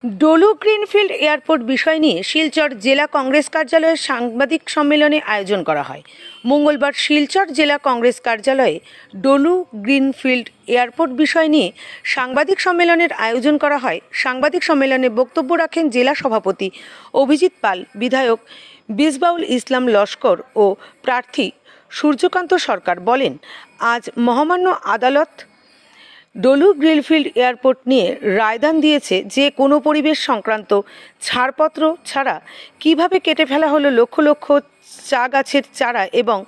Dolu greenfield airport বিষয় নিয়ে শিলচর জেলা কংগ্রেস কার্যালয়ে সাংবাদিক সম্মেলনে আয়োজন করা হয়। মঙ্গলবার শিলচর জেলা কংগ্রেস কার্যালয়ে ডলু গ্রিনফিল্ড এয়ারপোর্ট বিষয় নিয়ে সাংবাদিক সম্মেলনের আয়োজন করা হয়। সাংবাদিক সম্মেলনে বক্তব্য রাখেন জেলা সভাপতি অভিজিৎ পাল, বিধায়ক বিজবাউল ইসলাম লস্কর ও প্রার্থী সূর্যকান্ত সরকার। বলেন, আজ মহামান্য আদালত ডলু গ্রিনফিল্ড এয়ারপোর্ট নিয়ে রায়দান দিয়েছে যে কোনো পরিবেশ সংক্রান্ত ছাড়পত্র ছাড়া কিভাবে কেটে ফেলা হলো লক্ষ লক্ষ চা গাছের চারা এবং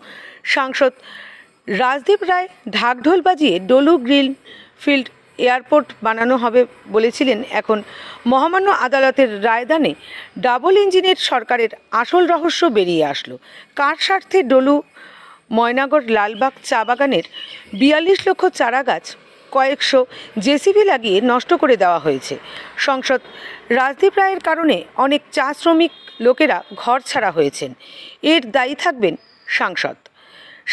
সাংসদ রাজদীপ রায় ঢাকঢোল বাজিয়ে ডলু গ্রিনফিল্ড এয়ারপোর্ট বানানো হবে বলেছিলেন। এখন মহামান্য আদালতের রায়দানে ডাবল ইঞ্জিনের সরকারের আসল রহস্য বেরিয়ে আসলো। কার স্বার্থে ডলু ময়নাগড় লালবাগ চা বাগানের 42 লক্ষ চারা গাছ কয়েকশো জেসিবি লাগিয়ে নষ্ট করে দেওয়া হয়েছে। সাংসদ রাজদীপ রায়ের কারণে অনেক চা শ্রমিক লোকেরা ঘর ছাড়া হয়েছেন। এর দায়ী থাকবেন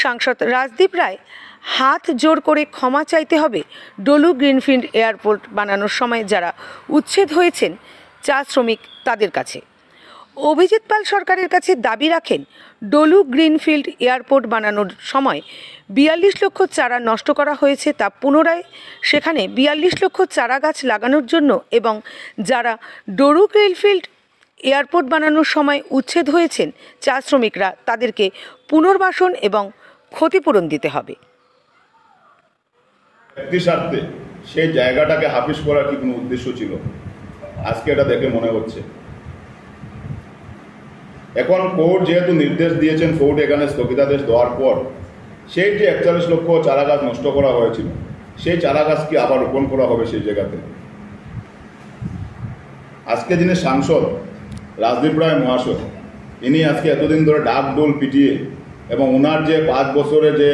সাংসদ রাজদীপ রায়। হাত জোর করে ক্ষমা চাইতে হবে ডলু গ্রিনফিল্ড এয়ারপোর্ট বানানোর সময় যারা উচ্ছেদ হয়েছেন চা শ্রমিক তাদের কাছে। অভিজিৎ পাল সরকারের কাছে দাবি রাখেন, ডলু গ্রিনফিল্ড এয়ারপোর্ট বানানোর সময় 42 লক্ষ চারা নষ্ট করা হয়েছে, তা পুনরায় সেখানে 42 লক্ষ চারা গাছ লাগানোর জন্য এবং যারা ডলু গ্রিনফিল্ড এয়ারপোর্ট বানানোর সময় উচ্ছেদ হয়েছেন চা শ্রমিকরা তাদেরকে পুনর্বাসন এবং ক্ষতিপূরণ দিতে হবে। ব্যক্তিস্বার্থে সেই জায়গাটাকে হাফিজ করার কি কোনো উদ্দেশ্য ছিল? আজকে এটা দেখে মনে হচ্ছে এখন কোর্ট যেহেতু নির্দেশ দিয়েছেন, কোর্ট এখানে স্থগিতাদেশ দেওয়ার পর সেই যে 41 লক্ষ চারা গাছ নষ্ট করা হয়েছিল সেই চারা গাছ কি আবার রোপণ করা হবে সেই জায়গাতে? আজকে যিনি সাংসদ রাজদীপ রায় মহাশয়, ইনি আজকে এতদিন ধরে ডাক ডোল পিটিয়ে এবং ওনার যে 5 বছরে যে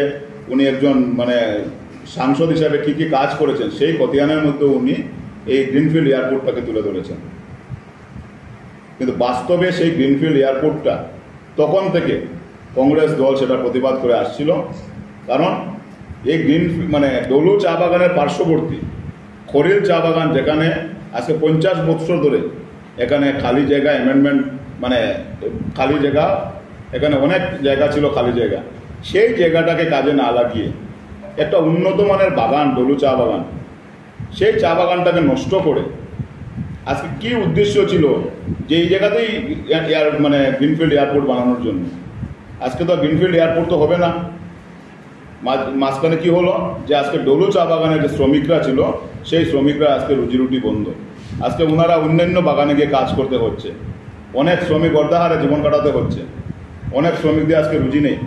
উনি একজন সাংসদ হিসাবে কী কী কাজ করেছেন সেই খতিয়ানের মধ্যে উনি এই গ্রিনফিল্ড এয়ারপোর্টটাকে তুলে ধরেছেন। কিন্তু বাস্তবে সেই গ্রিনফিল্ড এয়ারপোর্টটা তখন থেকে কংগ্রেস দল সেটা প্রতিবাদ করে আসছিল। কারণ এই ডলু চা বাগানের পার্শ্ববর্তী খরিল চা বাগান, যেখানে আজকে 50 বছর ধরে এখানে খালি জায়গা অ্যামেন্ডমেন্ট খালি জায়গা, এখানে অনেক জায়গা ছিল খালি জায়গা, সেই জায়গাটাকে কাজে না লাগিয়ে একটা উন্নত মানের বাগান ডলু চা বাগান, সেই চা বাগানটাকে নষ্ট করে আজকে কি উদ্দেশ্য ছিল যে এই জায়গাতেই গ্রিনফিল্ড এয়ারপোর্ট বানানোর জন্য? আজকে তো গ্রিনফিল্ড এয়ারপোর্ট তো হবে না। মাঝখানে কি হলো যে আজকে ডলু চা বাগানের যে শ্রমিকরা ছিল সেই শ্রমিকরা আজকে রুজিরুটি বন্ধ। আজকে ওনারা অন্যান্য বাগানে গিয়ে কাজ করতে হচ্ছে, অনেক শ্রমিক অর্ধাহারে জীবন কাটাতে হচ্ছে, অনেক শ্রমিকদের আজকে রুজি নেই।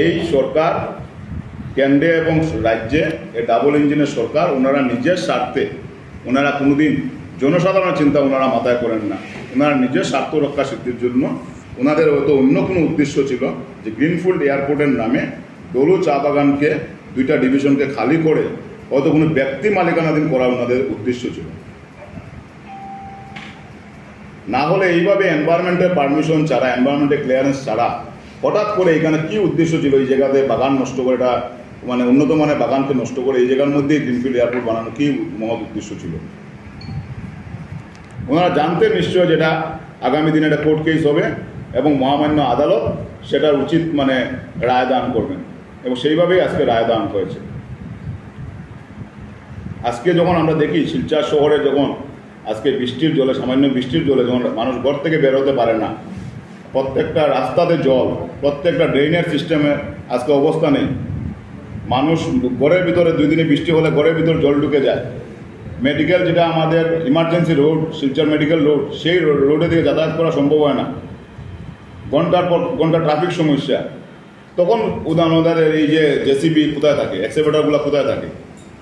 এই সরকার কেন্দ্রে এবং রাজ্যে এই ডাবল ইঞ্জিনের সরকার, ওনারা নিজের স্বার্থে, ওনারা কোনোদিন জনসাধারণের চিন্তা ওনারা মাথায় করেন না। ওনারা নিজের স্বার্থ রক্ষা সিদ্ধির জন্য ওনাদের হয়তো অন্য কোনো উদ্দেশ্য ছিল যে গ্রিনফিল্ড এয়ারপোর্টের নামে ডলু চা বাগানকে 2টা ডিভিশনকে খালি করে হয়তো কোনো ব্যক্তি মালিকানাধীন করা ওনাদের উদ্দেশ্য ছিল। না হলে এইভাবে এনভায়রনমেন্টের পারমিশন ছাড়া, এনভায়রনমেন্টের ক্লিয়ারেন্স ছাড়া হঠাৎ করে এখানে কি উদ্দেশ্য ছিল এই জায়গাতে বাগান নষ্ট করে, এটা উন্নত মানের বাগানকে নষ্ট করে এই জায়গার মধ্যেই গ্রিনফিল্ড এয়ারপোর্ট বানানো কি মহৎ উদ্দেশ্য ছিল? ওনারা জানতেন নিশ্চয় যেটা আগামী দিনে একটা কোর্ট কেস হবে এবং মহামান্য আদালত সেটার উচিত রায়দান করবেন এবং সেইভাবেই আজকে রায়দান হয়েছে। আজকে যখন আমরা দেখি শিলচর শহরে যখন আজকে বৃষ্টির জলে, সামান্য বৃষ্টির জলে যখন মানুষ ঘর থেকে বের হতে পারে না, প্রত্যেকটা রাস্তাতে জল, প্রত্যেকটা ড্রেনের সিস্টেমে আজকে অবস্থা নেই, মানুষ ঘরের ভিতরে 2 দিনে বৃষ্টি হলে ঘরের ভিতরে জল ঢুকে যায়। মেডিকেল যেটা আমাদের emergency road, Silchar medical road, সেই রোডে দিয়ে যাতায়াত করা সম্ভব হয় না, ঘন্টার পর ঘন্টা ট্রাফিক সমস্যা। তখন ওদের এই যে জেসিবি কোথায় থাকে, এক্সকেভেটরগুলো কোথায় থাকে?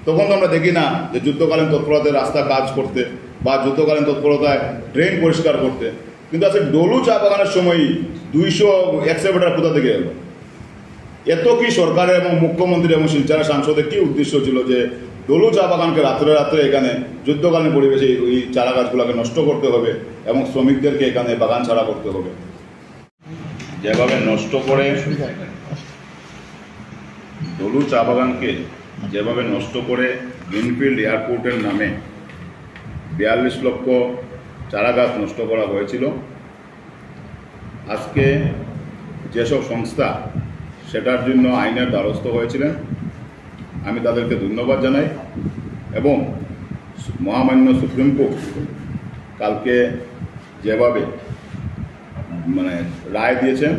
তখন তো আমরা দেখি না যে যুদ্ধকালীন তৎপরতায় রাস্তা কাজ করতে বা যুদ্ধকালীন তৎপরতায় ড্রেন পরিষ্কার করতে। কিন্তু আজকে ডলু চা বাগানের সময়ই 200 এক্সকেভেটর কোথা থেকে এলো? এত কি সরকারের এবং মুখ্যমন্ত্রী এবং শিলচরের সাংসদের কি উদ্দেশ্য ছিল যে ডলু চা বাগানকে রাত্রে রাত্রে এখানে যুদ্ধকালীন পরিবেশে ওই চারা গাছগুলোকে নষ্ট করতে হবে এবং শ্রমিকদেরকে এখানে বাগান ছাড়া করতে হবে? যেভাবে নষ্ট করে ডলু চা বাগানকে, যেভাবে নষ্ট করে গ্রিনফিল্ড এয়ারপোর্টের নামে 42 লক্ষ চারা গাছ নষ্ট করা হয়েছিল। আজকে যেসব সংস্থা সেটার জন্য আইনের দ্বারস্থ হয়েছিলেন, আমি তাদেরকে ধন্যবাদ জানাই। এবং মহামান্য সুপ্রিম কোর্ট কালকে যেভাবে রায় দিয়েছেন,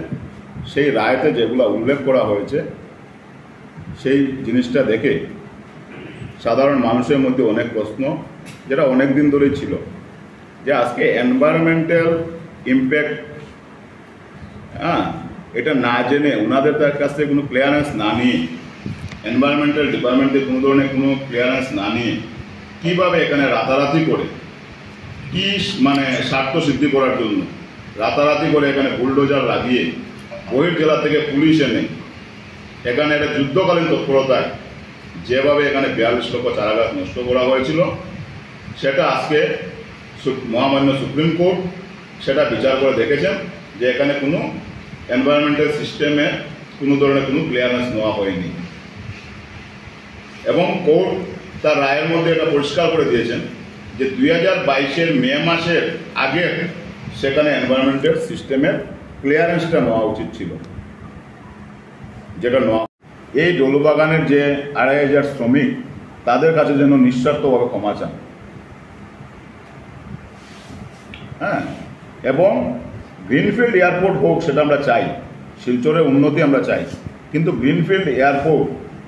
সেই রায়তে যেগুলো উল্লেখ করা হয়েছে সেই জিনিসটা দেখে সাধারণ মানুষের মধ্যে অনেক প্রশ্ন, যেটা অনেক দিন ধরেই ছিল, যে আজকে এনভায়রনমেন্টাল ইম্প্যাক্ট এটা না জেনে, ওনাদের তার কাছ থেকে কোনো ক্লিয়ারেন্স না নিয়ে, এনভায়রনমেন্টাল ডিপার্টমেন্টে কোনো ধরনের কোনো ক্লিয়ারেন্স না নিয়ে কীভাবে এখানে রাতারাতি করে কি স্বার্থ সিদ্ধি করার জন্য রাতারাতি করে এখানে বুলডোজার লাগিয়ে বহির জেলা থেকে পুলিশ এনে এখানে একটা যুদ্ধকালীন তৎপরতায় যেভাবে এখানে 42 লক্ষ চারা গাছ নষ্ট করা হয়েছিল, সেটা আজকে মহামান্য সুপ্রিম কোর্ট সেটা বিচার করে দেখেছেন যে এখানে কোনো এনভায়রনমেন্টাল সিস্টেমে কোনো ধরনের কোনো ক্লিয়ারেন্স নেওয়া হয়নি। এবং কোর্ট তার রায়ের মধ্যে এটা পরিষ্কার করে দিয়েছেন যে 2022-এর মে মাসের আগে সেখানে এনভায়রনমেন্টাল সিস্টেমের ক্লিয়ারেন্সটা নেওয়া উচিত ছিল, যেটা নেওয়া। এই ডলুবাগানের যে 2500 শ্রমিক, তাদের কাছে যেন নিঃস্বার্থভাবে ক্ষমা চান। এবং গ্রিনফিল্ড এয়ারপোর্ট হোক, সেটা আমরা চাই, শিলচরের উন্নতি আমরা চাই, কিন্তু গ্রিনফিল্ড এয়ারপোর্ট,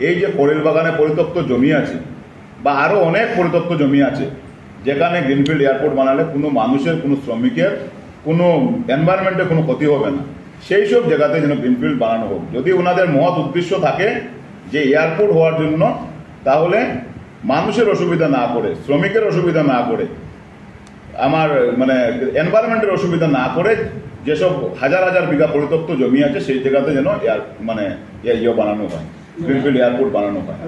এই যে করিল বাগানে পরিত্যক্ত জমি আছে বা আরও অনেক পরিত্যক্ত জমি আছে, যেখানে গ্রিনফিল্ড এয়ারপোর্ট বানালে কোনো মানুষের, কোনো শ্রমিকের, কোনো এনভায়রনমেন্টের কোনো ক্ষতি হবে না, সেই সব জায়গাতে যেন গ্রিনফিল্ড বানানো হোক। যদি ওনাদের মহৎ উদ্দেশ্য থাকে যে এয়ারপোর্ট হওয়ার জন্য, তাহলে মানুষের অসুবিধা না করে, শ্রমিকের অসুবিধা না করে, আমার এনভায়রনমেন্টের অসুবিধা না করে, যেসব হাজার হাজার বিঘা পরিত্যক্ত জমি আছে সেই জায়গাতে যেন বানানো হয়, গ্রিনফিল্ড এয়ারপোর্ট বানানো হয়।